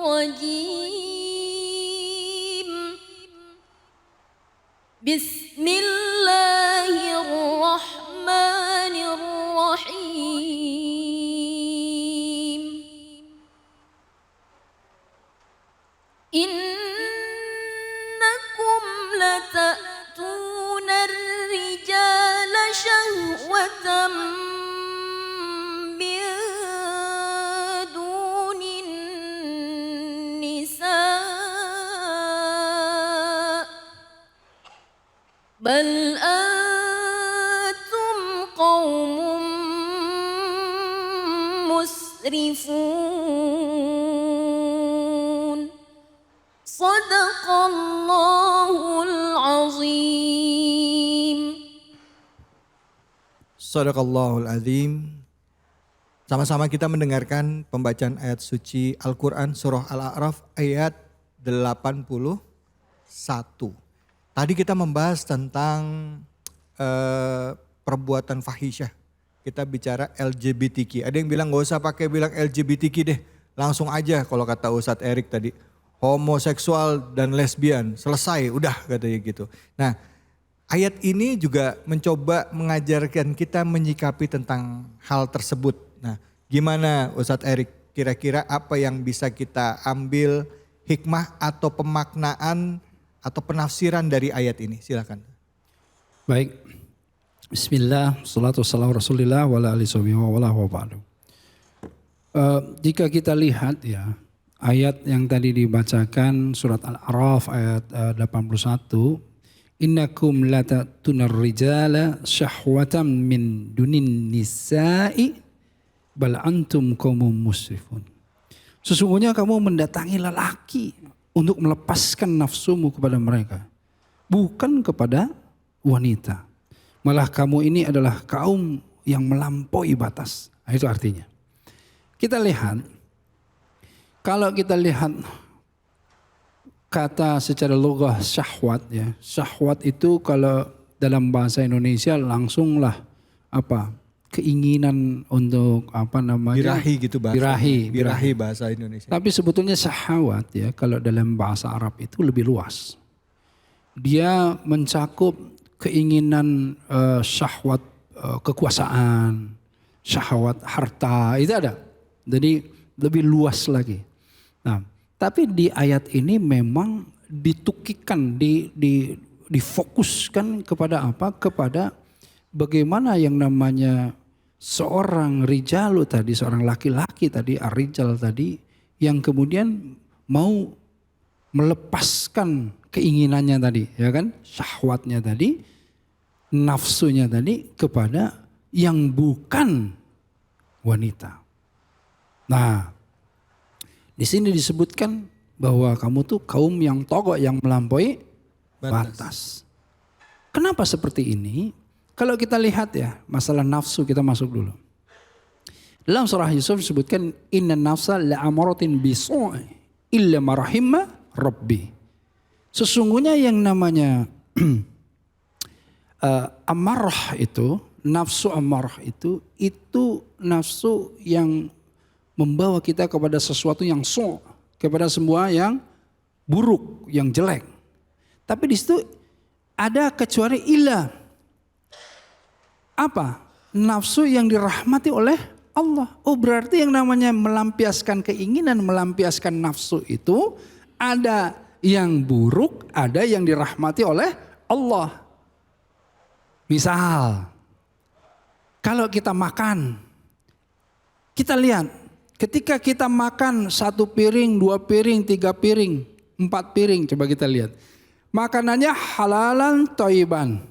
الرجيم بسم الله الرحمن الرحيم إنكم لتأتون الرجال شهوة من دون النساء بل أنتم قوم مسرفون صدق الله العظيم. Shadaqallahul Azim. Sama-sama kita mendengarkan pembacaan ayat suci Al-Quran surah Al-A'raf ayat 81. Tadi kita membahas tentang perbuatan fahisyah. Kita bicara LGBTQ. Ada yang bilang gak usah pakai bilang LGBTQ deh. Langsung aja kalau kata Ustadz Erik tadi. Homoseksual dan lesbian. Selesai udah katanya gitu. Nah ayat ini juga mencoba mengajarkan kita menyikapi tentang hal tersebut. Nah gimana Ustadz Erik? Kira-kira apa yang bisa kita ambil hikmah atau pemaknaan atau penafsiran dari ayat ini? Silakan. Baik. Bismillah, salatu wassalamu rasulillah wa ala alihi wa ba'du. Jika kita lihat ya, ayat yang tadi dibacakan surat Al-A'raf ayat 81, innakum latatunar rijala syahwatan min dunin nisa'i bal antum qaumun musrifun. Sesungguhnya kamu mendatangi lelaki untuk melepaskan nafsumu kepada mereka, bukan kepada wanita. Malah kamu ini adalah kaum yang melampaui batas. Nah, itu artinya. Kita lihat, kalau kita lihat kata secara lughah syahwat ya. Syahwat itu kalau dalam bahasa Indonesia langsunglah apa? Keinginan untuk apa namanya? Birahi gitu bahasa. Birahi bahasa Indonesia. Tapi sebetulnya syahwat ya kalau dalam bahasa Arab itu lebih luas. Dia mencakup keinginan syahwat kekuasaan, syahwat harta, itu ada. Jadi lebih luas lagi. Nah, tapi di ayat ini memang ditukikan, difokuskan kepada apa? Kepada bagaimana yang namanya seorang rijalu tadi, seorang laki-laki tadi, ar-rijal tadi, yang kemudian mau melepaskan keinginannya tadi, ya kan, syahwatnya tadi, nafsunya tadi kepada yang bukan wanita. Nah, di sini disebutkan bahwa kamu tuh kaum yang togok, yang melampaui batas. Kenapa seperti ini? Kalau kita lihat ya, masalah nafsu kita masuk dulu. Dalam surah Yusuf disebutkan inna nafsa la'amaratin bisu'i illa marahimma rabbi. Sesungguhnya yang namanya amarah itu, nafsu amarah itu nafsu yang membawa kita kepada sesuatu yang kepada semua yang buruk, yang jelek. Tapi di situ ada kecuali illa. Apa? Nafsu yang dirahmati oleh Allah. Oh berarti yang namanya melampiaskan keinginan, melampiaskan nafsu itu ada yang buruk, ada yang dirahmati oleh Allah. Misal, kalau kita makan, kita lihat ketika kita makan 1 piring, 2 piring, 3 piring, 4 piring, coba kita lihat. Makanannya halalan thayyiban.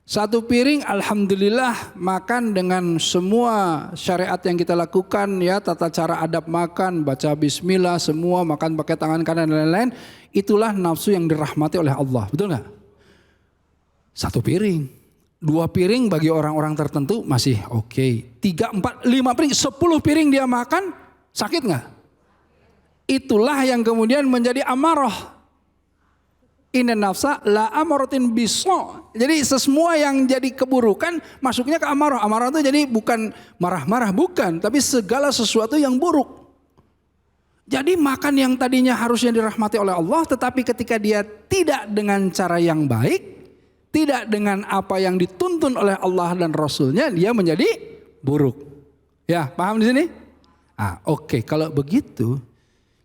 1 piring alhamdulillah makan dengan semua syariat yang kita lakukan ya, tata cara adab makan, baca bismillah, semua makan pakai tangan kanan dan lain-lain. Itulah nafsu yang dirahmati oleh Allah, betul nggak? 1 piring, 2 piring bagi orang-orang tertentu masih oke. 3, 4, 5 piring, 10 piring dia makan, sakit nggak? Itulah yang kemudian menjadi amarah. Inna nafsa la amaratin biso. Jadi semua yang jadi keburukan masuknya ke amarah. Amarah itu jadi bukan marah-marah, bukan. Tapi segala sesuatu yang buruk. Jadi makan yang tadinya harusnya dirahmati oleh Allah, tetapi ketika dia tidak dengan cara yang baik, tidak dengan apa yang dituntun oleh Allah dan Rasulnya, dia menjadi buruk. Ya, paham di sini? Oke. Kalau begitu,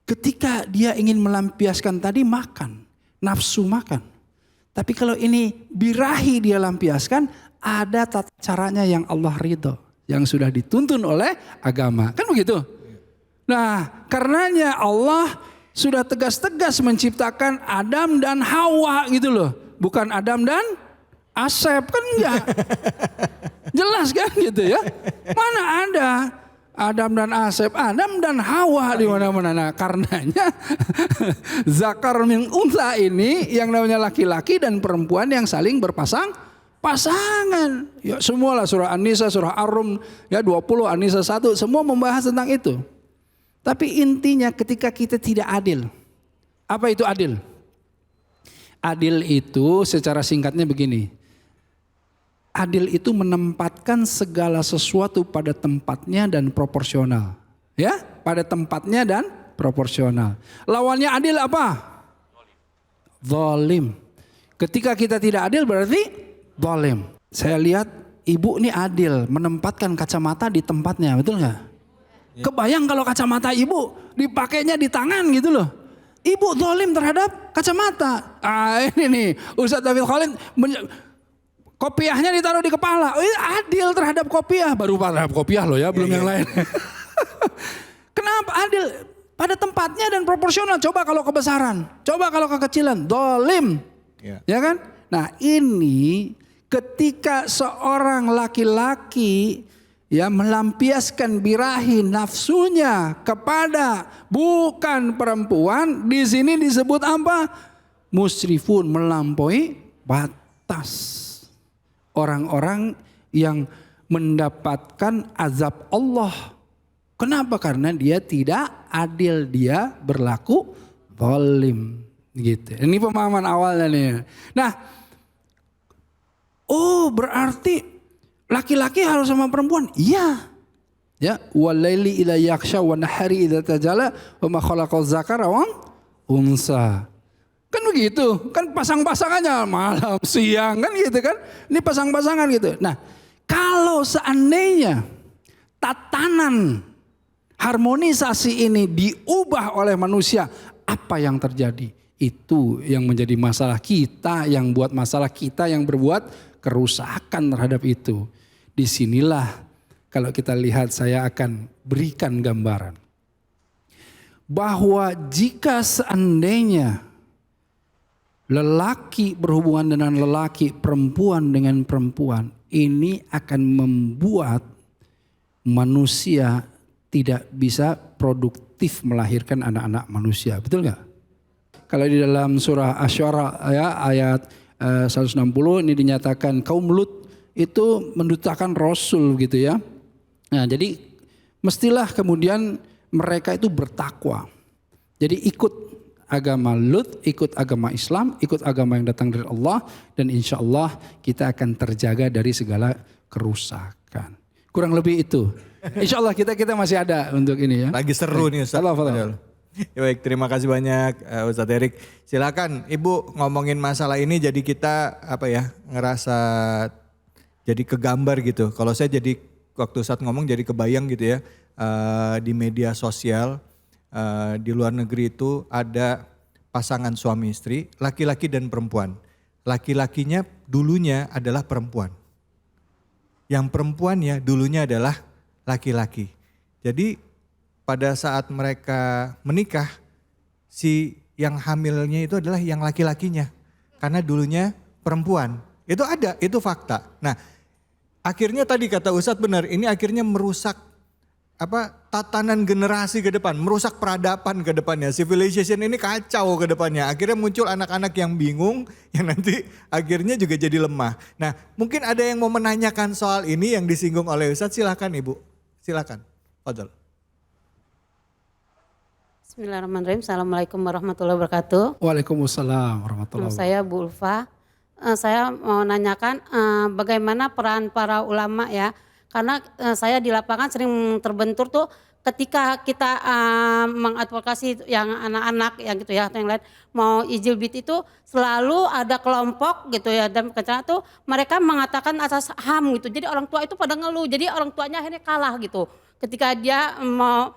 ketika dia ingin melampiaskan tadi makan, nafsu makan. Tapi kalau ini birahi dia lampiaskan, ada tata caranya yang Allah ridho, yang sudah dituntun oleh agama. Kan begitu? Nah, karenanya Allah sudah tegas-tegas menciptakan Adam dan Hawa gitu loh. Bukan Adam dan Asep, kan enggak. Jelas kan gitu ya. Mana ada Adam dan Asep, Adam dan Hawa di mana-mana. Nah, karenanya zakar min unsa ini yang namanya laki-laki dan perempuan yang saling pasangan. Ya semualah surah An-Nisa, surah Ar-Rum ya 20, An-Nisa 1 semua membahas tentang itu. Tapi intinya ketika kita tidak adil. Apa itu adil? Adil itu secara singkatnya begini. Adil itu menempatkan segala sesuatu pada tempatnya dan proporsional. Ya, pada tempatnya dan proporsional. Lawannya adil apa? Zalim. Ketika kita tidak adil berarti zalim. Saya lihat ibu ini adil menempatkan kacamata di tempatnya, betul nggak? Kebayang kalau kacamata ibu dipakainya di tangan gitu loh. Ibu zalim terhadap kacamata. Ini nih Ustadz David Khalid kopiahnya ditaruh di kepala. Adil terhadap kopiah. Baru terhadap kopiah loh ya, belum yang lain. Kenapa adil? Pada tempatnya dan proporsional. Coba kalau kebesaran, coba kalau kekecilan, zalim. Ya kan? Nah, ini ketika seorang laki-laki ya melampiaskan birahi nafsunya kepada bukan perempuan, di sini disebut apa? Musrifun, melampaui batas. Orang-orang yang mendapatkan azab Allah. Kenapa? Karena dia tidak adil, dia berlaku zalim gitu. Ini pemahaman awalnya nih. Nah, berarti laki-laki harus sama perempuan? Iya. Ya, walaili idza yakhsha wa nahari idza tajala wa ma khalaqal zakara wa unsa. Kan begitu, kan pasang-pasangannya malam siang kan gitu kan. Ini pasang-pasangan gitu. Nah, kalau seandainya tatanan harmonisasi ini diubah oleh manusia, apa yang terjadi? Itu yang menjadi masalah kita, yang buat masalah kita yang berbuat kerusakan terhadap itu. Disinilah kalau kita lihat, saya akan berikan gambaran bahwa jika seandainya lelaki berhubungan dengan lelaki, perempuan dengan perempuan, ini akan membuat manusia tidak bisa produktif melahirkan anak-anak manusia. Betul nggak? Kalau di dalam surah Asy-Syu'ara ya, ayat 160 ini dinyatakan kaum Lut itu mendustakan Rasul gitu ya. Nah, jadi mestilah kemudian mereka itu bertakwa. Jadi ikut agama Lut, ikut agama Islam, ikut agama yang datang dari Allah, dan insya Allah kita akan terjaga dari segala kerusakan. Kurang lebih itu. Insya Allah kita masih ada untuk ini ya. Lagi seru nih Ustaz. Ya, baik, terima kasih banyak Ustadz Erik. Silakan Ibu ngomongin masalah ini, jadi kita ngerasa jadi kegambar gitu. Kalau saya jadi waktu Ustadz ngomong jadi kebayang gitu ya, di media sosial di luar negeri itu ada pasangan suami istri, laki-laki dan perempuan. Laki-lakinya dulunya adalah perempuan. Yang perempuannya dulunya adalah laki-laki. Jadi pada saat mereka menikah, si yang hamilnya itu adalah yang laki-lakinya. Karena dulunya perempuan. Itu ada, itu fakta. Nah, akhirnya tadi kata Ustadz benar, ini akhirnya merusak tatanan generasi ke depan, merusak peradaban ke depannya. Civilization ini kacau ke depannya. Akhirnya muncul anak-anak yang bingung, yang nanti akhirnya juga jadi lemah. Nah, mungkin ada yang mau menanyakan soal ini yang disinggung oleh Ustadz, silakan Ibu. Silakan. Fadhal. Bismillahirrahmanirrahim. Assalamualaikum warahmatullahi wabarakatuh. Waalaikumsalam warahmatullahi wabarakatuh. Saya Bu Ulfa. Saya mau nanyakan bagaimana peran para ulama ya Karena saya di lapangan sering terbentur tuh ketika kita mengadvokasi yang anak-anak yang gitu ya atau yang lain mau LGBT itu selalu ada kelompok gitu ya dan kecenderungan tuh mereka mengatakan atas HAM gitu. Jadi orang tua itu pada ngeluh. Jadi orang tuanya akhirnya kalah gitu. Ketika dia mau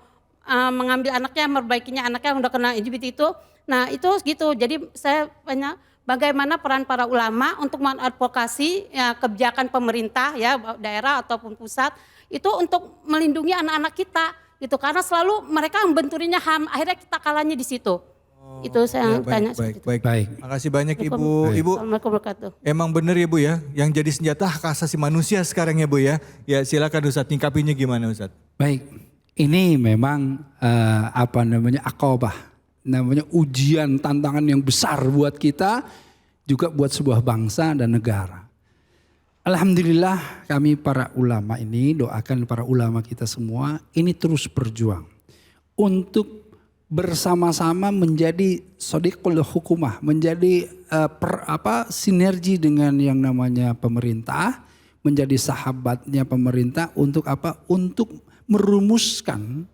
mengambil anaknya, merbaikinya anaknya yang udah kena LGBT itu. Nah itu gitu. Jadi saya banyak bagaimana peran para ulama untuk mengadvokasi ya, kebijakan pemerintah ya daerah ataupun pusat itu untuk melindungi anak-anak kita gitu karena selalu mereka membenturinya HAM akhirnya kita kalahnya di situ. Itu saya Ya, tanya baik, seperti itu. baik. Makasih banyak Ibu. Ibu, Assalamualaikum warahmatullahi wabarakatuh. emang bener ya Bu ya, yang jadi senjata hak asasi manusia sekarang ya Bu ya. Ya silakan Ustadz, nyingkapinya gimana Ustadz? Baik, ini memang akobah. Namanya ujian tantangan yang besar buat kita, juga buat sebuah bangsa dan negara. Alhamdulillah kami para ulama ini, doakan para ulama kita semua ini terus berjuang untuk bersama-sama menjadi sodiqul hukumah, menjadi sinergi dengan yang namanya pemerintah, menjadi sahabatnya pemerintah untuk apa? Untuk merumuskan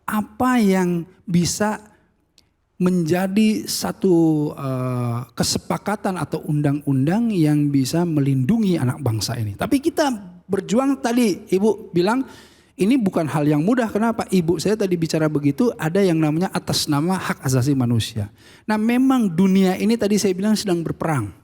apa yang bisa menjadi satu kesepakatan atau undang-undang yang bisa melindungi anak bangsa ini. Tapi kita berjuang tadi, Ibu bilang ini bukan hal yang mudah. Kenapa? Ibu saya tadi bicara begitu, ada yang namanya atas nama hak asasi manusia. Nah memang dunia ini tadi saya bilang sedang berperang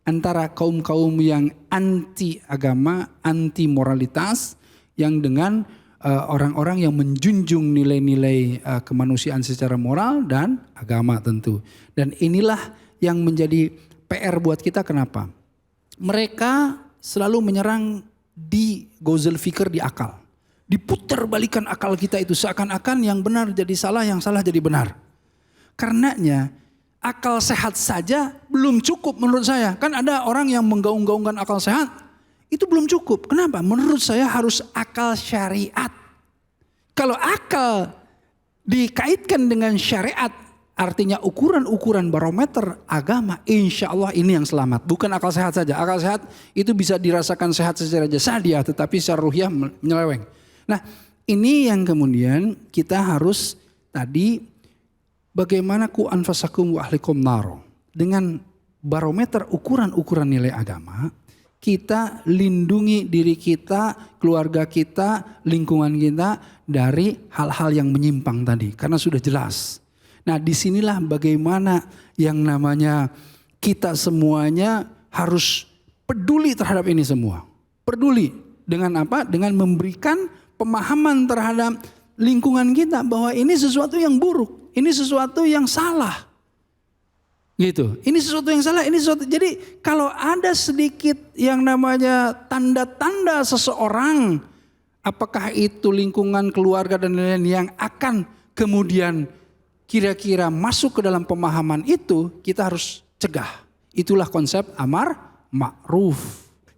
antara kaum-kaum yang anti agama, anti moralitas, yang dengan orang-orang yang menjunjung nilai-nilai kemanusiaan secara moral dan agama tentu. Dan inilah yang menjadi PR buat kita. Kenapa? Mereka selalu menyerang di gozel fikir, di akal. Diputar balikan akal kita itu seakan-akan yang benar jadi salah, yang salah jadi benar. Karenanya akal sehat saja belum cukup menurut saya. Kan ada orang yang menggaung-gaungkan akal sehat. Itu belum cukup. Kenapa? Menurut saya harus akal syariat. Kalau akal dikaitkan dengan syariat, artinya ukuran-ukuran barometer agama, insya Allah ini yang selamat. Bukan akal sehat saja. Akal sehat itu bisa dirasakan sehat secara jasadiah, tetapi secara ruhiyah menyeleweng. Nah ini yang kemudian kita harus tadi bagaimana ku anfasakum wa ahlikum naro. Dengan barometer ukuran-ukuran nilai agama, kita lindungi diri kita, keluarga kita, lingkungan kita dari hal-hal yang menyimpang tadi. Karena sudah jelas. Nah disinilah bagaimana yang namanya kita semuanya harus peduli terhadap ini semua. Peduli dengan apa? Dengan memberikan pemahaman terhadap lingkungan kita bahwa ini sesuatu yang buruk. Ini sesuatu yang salah. Gitu. Ini sesuatu yang salah, ini sesuatu. Jadi kalau ada sedikit yang namanya tanda-tanda seseorang, apakah itu lingkungan keluarga dan lain-lain yang akan kemudian kira-kira masuk ke dalam pemahaman itu, kita harus cegah. Itulah konsep amar ma'ruf.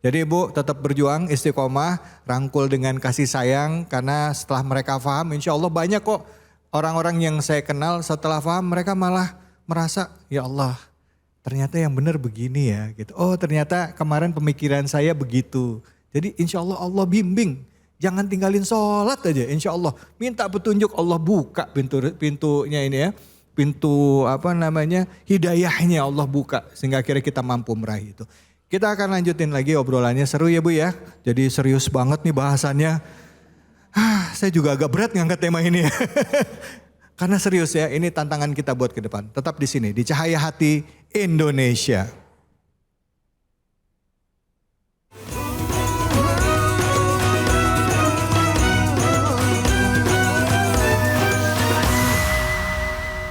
Jadi Ibu tetap berjuang istiqomah, rangkul dengan kasih sayang karena setelah mereka paham insya Allah banyak kok orang-orang yang saya kenal setelah paham mereka malah merasa ya Allah ternyata yang benar begini ya gitu. Oh ternyata kemarin pemikiran saya begitu. Jadi insya Allah Allah bimbing. Jangan tinggalin sholat aja insya Allah. Minta petunjuk Allah buka pintunya ini ya. Pintu hidayahnya Allah buka. Sehingga akhirnya kita mampu meraih itu. Kita akan lanjutin lagi obrolannya, seru ya Bu ya. Jadi serius banget nih bahasannya. Saya juga agak berat ngangkat tema ini ya. Karena serius ya, ini tantangan kita buat ke depan. Tetap di sini, di Cahaya Hati Indonesia.